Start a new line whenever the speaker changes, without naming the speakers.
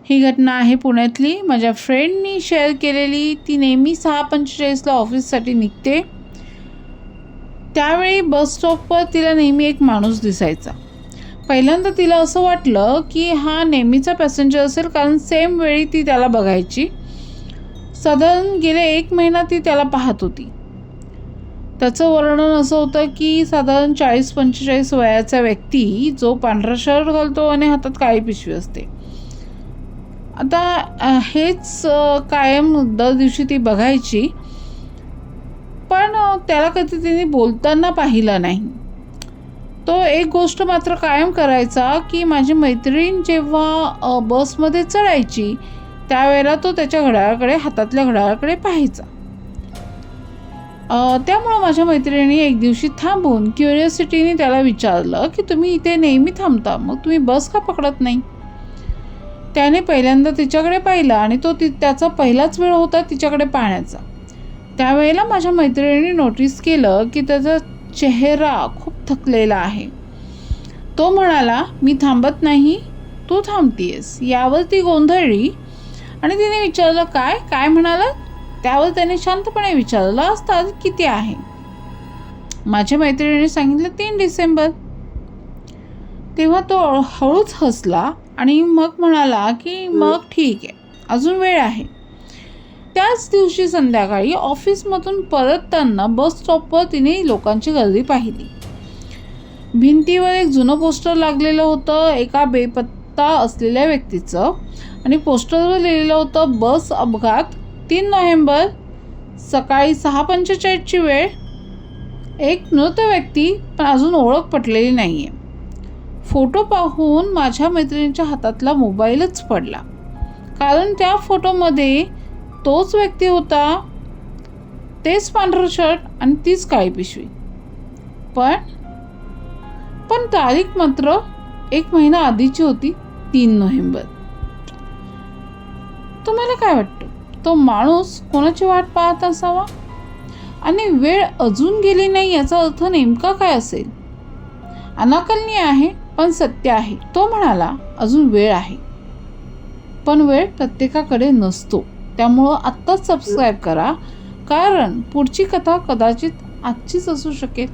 ही घटना आहे पुण्यातली. माझ्या फ्रेंडनी शेअर केलेली. ती नेहमी 6:45ला ऑफिससाठी निघते. त्यावेळी बस स्टॉपवर तिला नेहमी एक माणूस दिसायचा. पहिल्यांदा तिला असं वाटलं की हा नेहमीचा पॅसेंजर असेल, कारण सेम वेळी ती त्याला बघायची. साधारण गेले 1 महिना ती त्याला पाहत होती. त्याचं वर्णन असं होतं की साधारण 40-45 वयाचा व्यक्ती, जो पांढरा शर्ट घालतो आणि हातात काळी पिशवी असते. आता हेच कायम दर दिवशी ती बघायची, पण त्याला कधी तिने बोलताना पाहिलं नाही. तो एक गोष्ट मात्र कायम करायचा की माझी मैत्रीण जेव्हा बसमध्ये चढायची त्यावेळेला तो त्याच्या घड्याळाकडे, हातातल्या घड्याळाकडे पाहायचा. त्यामुळं माझ्या मैत्रिणीने एक दिवशी थांबून क्युरिओसिटीने त्याला विचारलं की तुम्ही इथे नेहमी थांबता, मग तुम्ही बस का पकडत नाही? त्याने पहिल्यांदा तिच्याकडे पाहिलं आणि तो त्याचा पहिलाच वेळ होता तिच्याकडे पाहण्याचा. त्यावेळेला माझ्या मैत्रिणीने नोटीस केलं की त्याचा चेहरा खूप थकलेला आहे. तो म्हणाला, मी थांबत नाही, तू थांबतीयस. यावर ती गोंधळली आणि तिने विचारलं, काय काय म्हणाला? त्यावर त्याने शांतपणे विचारलं, आज तारीख किती आहे? माझ्या मैत्रिणीने सांगितलं 3 डिसेंबर. तेव्हा तो हळूच हसला आणि मग म्हणाला की मग ठीक आहे, अजून वेळ आहे. त्याच दिवशी संध्याकाळी ऑफिसमधून परतताना बस स्टॉपवर तिने लोकांची गर्दी पाहिली. भिंतीवर एक जुनं पोस्टर लागलेलं होतं एका बेपत्ता असलेल्या व्यक्तीचं, आणि पोस्टरवर लिहिलेलं होतं, बस अपघात 3 नोव्हेंबर सकाळी 6:45ची वेळ. एक मृत व्यक्ती, पण अजून ओळख पटलेली नाही आहे. फोटो पाहून माझ्या मैत्रिणीच्या हातातला मोबाईलच पडला, कारण त्या फोटोमध्ये तोच व्यक्ती होता, तेच पांढरं शर्ट आणि तीच काळी पिशवी. पण तारीख मात्र 1 महिना आधीची होती, 3 नोव्हेंबर. तुम्हाला काय वाटतं, तो माणूस कोणाची वाट पाहत असावा? आणि वेळ अजून गेली नाही याचा अर्थ नेमका काय असेल? अनाकलनीय आहे, पण सत्य आहे. तो म्हणाला, अजून वेळ आहे, पण वेळ प्रत्येकाकडे नसतो. त्यामुळं आत्ताच सबस्क्राईब करा, कारण पुढची कथा कदाचित आजचीच असू शकेल.